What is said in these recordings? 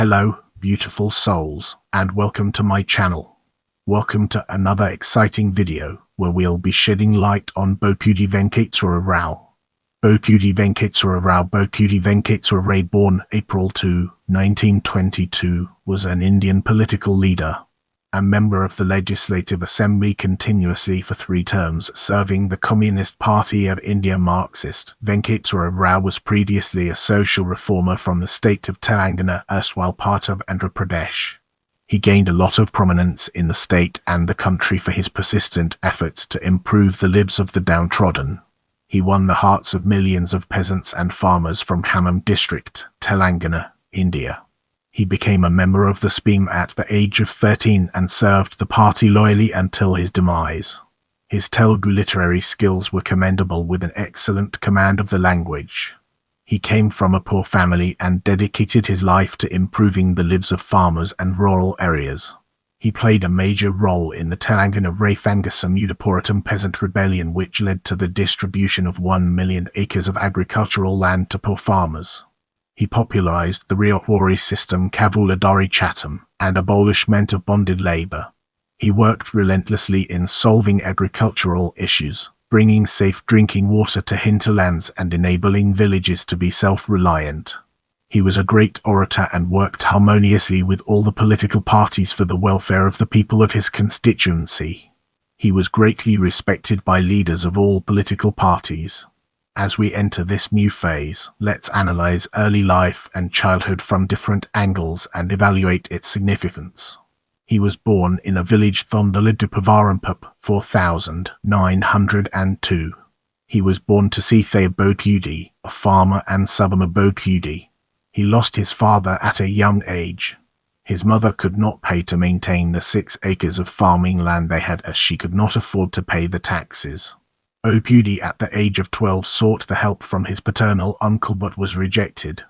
Hello, beautiful souls, and welcome to my channel. Welcome to another exciting video, where we'll be shedding light on Bodepudi Venkateswara Rao. Bodepudi Venkateswara Rao, born April 2, 1922, was an Indian political leader, a member of the Legislative Assembly continuously for 3 terms, serving the Communist Party of India. Marxist. Venkateswara Rao was previously a social reformer from the state of Telangana, erstwhile part of Andhra Pradesh. He gained a lot of prominence in the state and the country for his persistent efforts to improve the lives of the downtrodden. He won the hearts of millions of peasants and farmers from Khammam District, Telangana, India. He became a member of the SPEM at the age of 13 and served the party loyally until his demise. His Telugu literary skills were commendable, with an excellent command of the language. He came from a poor family and dedicated his life to improving the lives of farmers and rural areas. He played a major role in the Telangana Raithanga Samyudha Poratam peasant rebellion, which led to the distribution of 1 million acres of agricultural land to poor farmers. He popularized the Ryotwari system, Kavula, dhari, chattam, and abolishment of bonded labor. He worked relentlessly in solving agricultural issues, bringing safe drinking water to hinterlands and enabling villages to be self-reliant. He was a great orator and worked harmoniously with all the political parties for the welfare of the people of his constituency. He was greatly respected by leaders of all political parties. As we enter this new phase, let's analyze early life and childhood from different angles and evaluate its significance. He was born in a village Bodepudi 4902. He was born to Sitha Bodepudi, a farmer and suburb of Bodepudi. He lost his father at a young age. His mother could not pay to maintain the 6 acres of farming land they had, as she could not afford to pay the taxes. Bodepudi at the age of 12 sought the help from his paternal uncle but was rejected.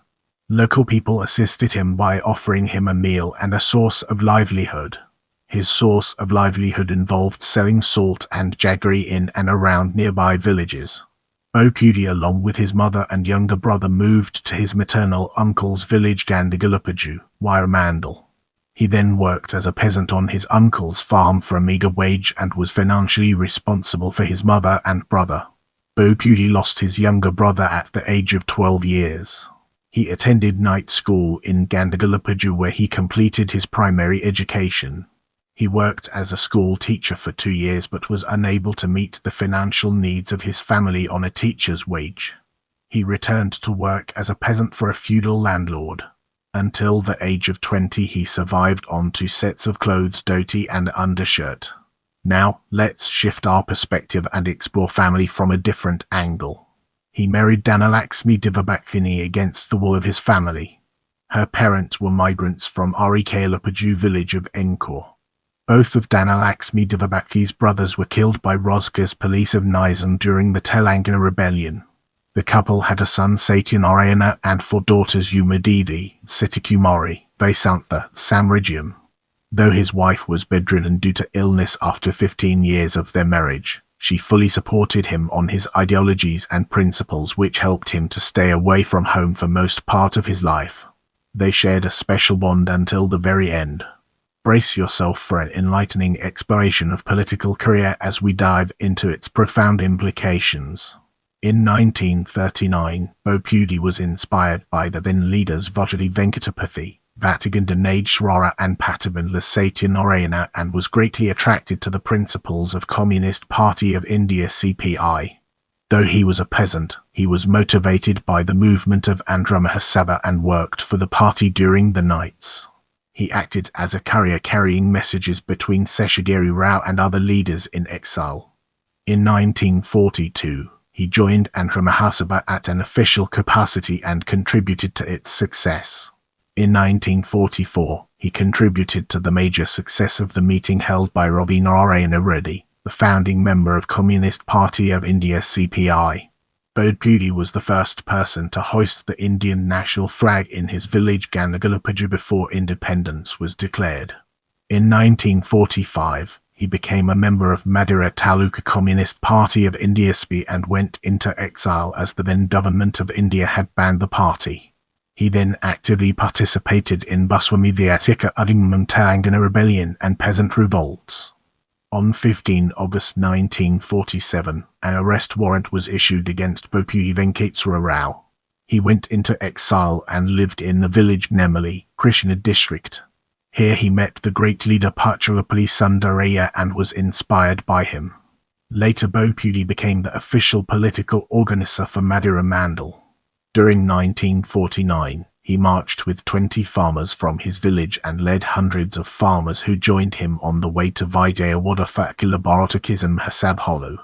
Local people assisted him by offering him a meal and a source of livelihood. His source of livelihood involved selling salt and jaggery in and around nearby villages. Bodepudi, along with his mother and younger brother, moved to his maternal uncle's village Gandhigalapaju, Mandal. He then worked as a peasant on his uncle's farm for a meager wage and was financially responsible for his mother and brother. Bodepudi lost his younger brother at the age of 12 years. He attended night school in Gandhigalapaju, where he completed his primary education. He worked as a school teacher for 2 years but was unable to meet the financial needs of his family on a teacher's wage. He returned to work as a peasant for a feudal landlord. Until the age of 20, he survived on 2 sets of clothes, dhoti and undershirt. Now, let's shift our perspective and explore family from a different angle. He married Dhanalaxmi Divabhakini against the will of his family. Her parents were migrants from Arikalapaju village of Encore. Both of Dhanalaxmi Divabhaki's brothers were killed by Rozgar's police of Nizam during the Telangana rebellion. The couple had a son, Satyanarayana, and 4 daughters, Umadevi, Sitakumari, Vaisantha, Samragyam. Though his wife was bedridden due to illness after 15 years of their marriage, she fully supported him on his ideologies and principles, which helped him to stay away from home for most part of his life. They shared a special bond until the very end. Brace yourself for an enlightening exploration of political career as we dive into its profound implications. In 1939, Bodepudi was inspired by the then leaders Bodepudi Venkateswara Rao and Pattabandla Satyanarayana, and was greatly attracted to the principles of Communist Party of India (CPI). Though he was a peasant, he was motivated by the movement of Andhra Mahasabha and worked for the party during the nights. He acted as a courier carrying messages between Seshagiri Rao and other leaders in exile. In 1942, he joined Andhra Mahasabha at an official capacity and contributed to its success. In 1944, he contributed to the major success of the meeting held by Ravi Narayana Reddy, the founding member of Communist Party of India (CPI). Bodepudi was the first person to hoist the Indian national flag in his village Gandhigalapaju before independence was declared. In 1945, he became a member of Madura Taluka Communist Party of India (SP) and went into exile as the then government of India had banned the party. He then actively participated in Baswamidhyatika Udingman Telangana Rebellion and peasant revolts. On 15 August 1947, an arrest warrant was issued against Bodepudi Venkateswara Rao. He went into exile and lived in the village Nemali, Krishna district. Here he met the great leader Pachalapalli Sundaraya and was inspired by him. Later Bodepudi became the official political organizer for Madura Mandal. During 1949, he marched with 20 farmers from his village and led hundreds of farmers who joined him on the way to Vijayawada for Akhila Bharata Kisan Sabha.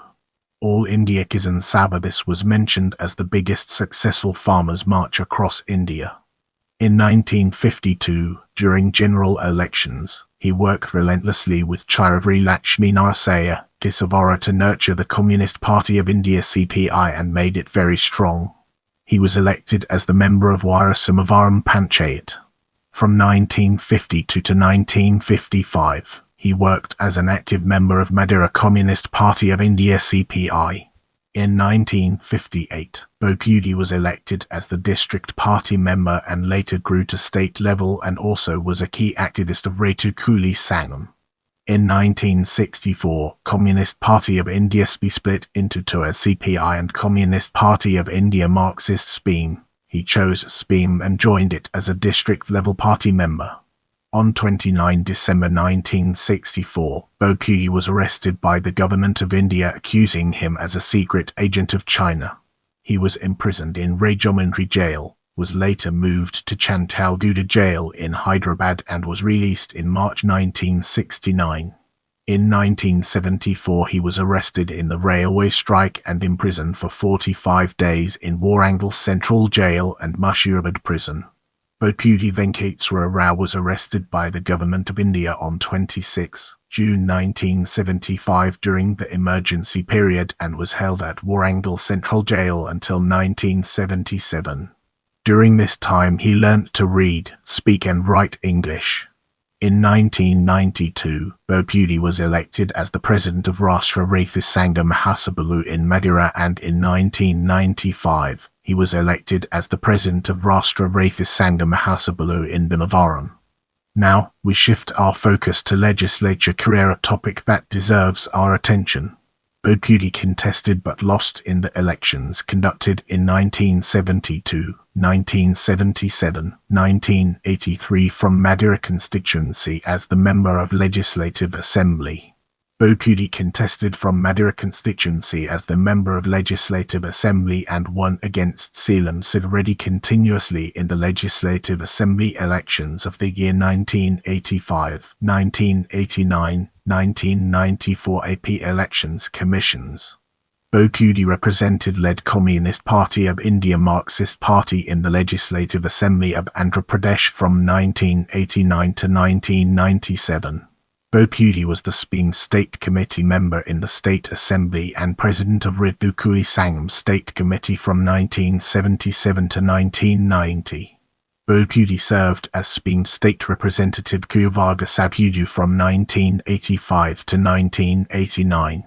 All India Kisan Sabha. This was mentioned as the biggest successful farmers' march across India. In 1952, during general elections, he worked relentlessly with Chiravari Lakshmi Narasaya Kesavara to nurture the Communist Party of India CPI and made it very strong. He was elected as the member of Varasimavaram Panchayat. From 1952 to 1955, he worked as an active member of Madura Communist Party of India CPI. In 1958, Bodepudi was elected as the district party member and later grew to state level and also was a key activist of Ryotwari Sangam. In 1964, Communist Party of India split into two as CPI and Communist Party of India Marxist SPEAM. He chose SPEAM and joined it as a district-level party member. On 29 December 1964, Bodepudi was arrested by the government of India accusing him as a secret agent of China. He was imprisoned in Rajahmundry jail, was later moved to Chantalguda jail in Hyderabad and was released in March 1969. In 1974 he was arrested in the railway strike and imprisoned for 45 days in Warangal Central Jail and Mushirabad Prison. Bodepudi Venkateswara Rao was arrested by the Government of India on 26 June 1975 during the emergency period and was held at Warangal Central Jail until 1977. During this time he learnt to read, speak and write English. In 1992, Bodepudi was elected as the president of Rashtra Raithanga Samyudha in Madura, and in 1995, he was elected as the president of Rashtra Raithanga Samyudha in Bhimavaram. Now, we shift our focus to legislature career, a topic that deserves our attention. Bodepudi contested but lost in the elections conducted in 1972, 1977, 1983 from Madura constituency as the member of Legislative Assembly. Bodepudi contested from Madura constituency as the member of Legislative Assembly and won against Seelam Sidreddy continuously in the Legislative Assembly elections of the year 1985, 1989, 1994 AP Elections Commissions. Bodepudi represented led Communist Party of India Marxist Party in the Legislative Assembly of Andhra Pradesh from 1989 to 1997. Bodepudi was the SPEAM State Committee member in the State Assembly and President of Ryotwari Sangam State Committee from 1977 to 1990. Bodepudi served as SPEAM State Representative Kavula Sabhudu from 1985 to 1989.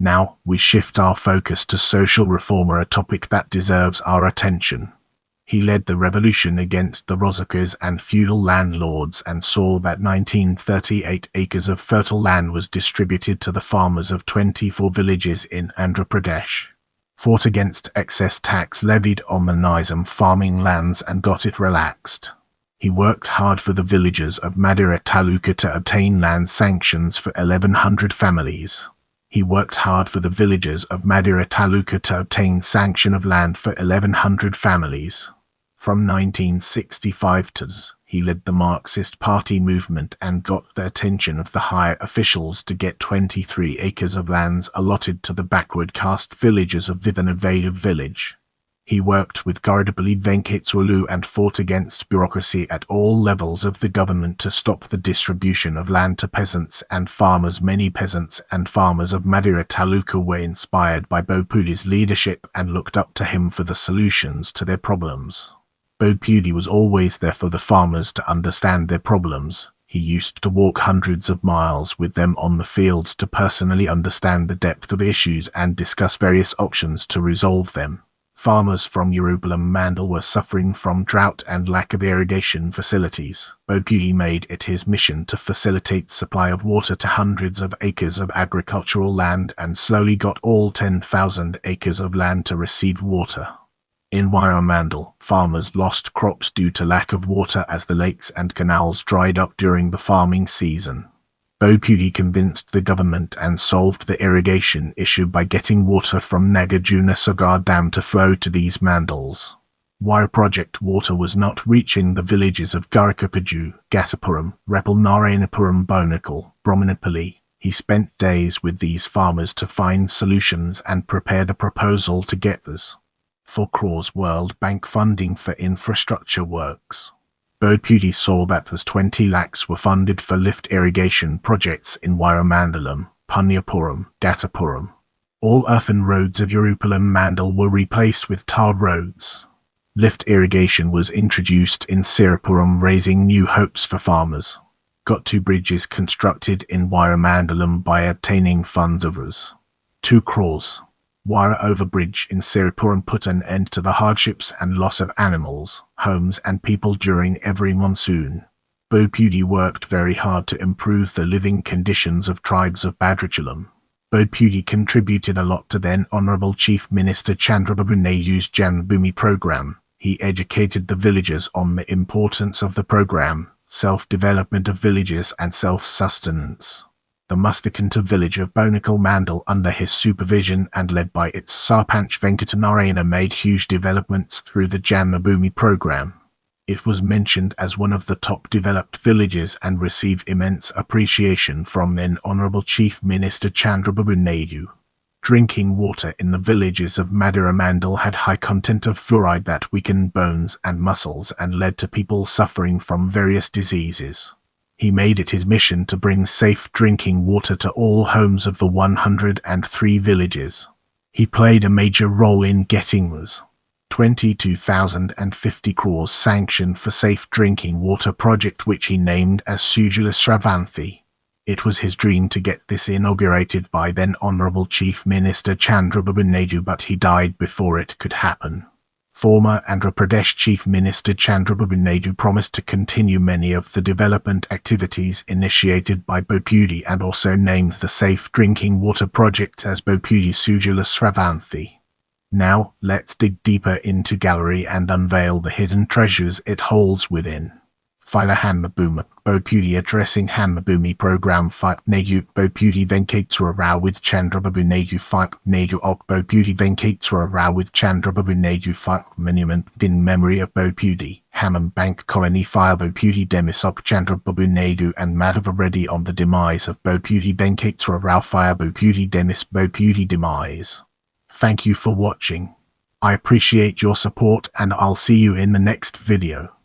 Now, we shift our focus to social reformer, a topic that deserves our attention. He led the revolution against the Rozakars and feudal landlords and saw that 1938 acres of fertile land was distributed to the farmers of 24 villages in Andhra Pradesh. Fought against excess tax levied on the Nizam farming lands and got it relaxed. He worked hard for the villagers of Madura Taluka to obtain land sanctions for 1,100 families. He worked hard for the villagers of Madura Taluka to obtain sanction of land for 1,100 families. From 1965 to he led the Marxist Party movement and got the attention of the higher officials to get 23 acres of lands allotted to the backward caste villagers of Vithanavada village. He worked with Bodepudi Venkateswara Rao and fought against bureaucracy at all levels of the government to stop the distribution of land to peasants and farmers. Many peasants and farmers of Madura Taluka were inspired by Bodepudi's leadership and looked up to him for the solutions to their problems. Bodepudi was always there for the farmers to understand their problems. He used to walk hundreds of miles with them on the fields to personally understand the depth of issues and discuss various options to resolve them. Farmers from Urupalam Mandal were suffering from drought and lack of irrigation facilities. Bodepudi made it his mission to facilitate supply of water to hundreds of acres of agricultural land and slowly got all 10,000 acres of land to receive water. In Mandal, farmers lost crops due to lack of water as the lakes and canals dried up during the farming season. Bodepudi convinced the government and solved the irrigation issue by getting water from Nagarjuna Sagar Dam to flow to these mandals. While project water was not reaching the villages of Garikapaju, Gattapuram, Repal Narayanapuram Bonakal, Brahmanapalli, he spent days with these farmers to find solutions and prepared a proposal to get this 4 crores World Bank funding for infrastructure works. Bodepudi saw that was 20 lakhs were funded for lift irrigation projects in Viramandalam, Punyapuram, Gattapuram. All earthen roads of Urupalam Mandal were replaced with tarred roads. Lift irrigation was introduced in Siripuram, raising new hopes for farmers. Got 2 bridges constructed in Viramandalam by obtaining funds of Rs. 2 crores. Wire overbridge in Siripuram put an end to the hardships and loss of animals, homes and people during every monsoon. Bodepudi worked very hard to improve the living conditions of tribes of Bhadrachalam. Bodepudi contributed a lot to then Honourable Chief Minister Chandrababu Naidu's Janmabhoomi program. He educated the villagers on the importance of the program, self-development of villages and self-sustenance. The Mustakanta village of Bonakal Mandal under his supervision and led by its Sarpanch Venkatanarayana made huge developments through the Janmabhoomi program. It was mentioned as one of the top developed villages and received immense appreciation from then Honourable Chief Minister Chandrababu Naidu. Drinking water in the villages of Madura Mandal had high content of fluoride that weakened bones and muscles and led to people suffering from various diseases. He made it his mission to bring safe drinking water to all homes of the 103 villages. He played a major role in getting Rs. 22,050 crores sanctioned for safe drinking water project which he named as Sujala Sravanthi. It was his dream to get this inaugurated by then Honourable Chief Minister Chandrababu Naidu, but he died before it could happen. Former Andhra Pradesh Chief Minister Chandrababu Naidu promised to continue many of the development activities initiated by Bodepudi and also named the Safe Drinking Water Project as Bodepudi Sujala Sravanthi. Now, let's dig deeper into gallery and unveil the hidden treasures it holds within. Phila Hanmabhoomi, Bodepudi addressing Hanmabhoomi program Fight Naidu Bodepudi Venkateswara Rao with Chandrababu Naidu Fight Naidu Ok Bodepudi Venkateswara Rao with Chandrababu Naidu Fight Monument in memory of Bodepudi, Khammam Bank Colony File Bodepudi Demise Ok Chandrababu Naidu and Madhava Reddy on the demise of Bodepudi Venkateswara Rao Fire Bodepudi Demise Bodepudi Demise. Thank you for watching. I appreciate your support and I'll see you in the next video.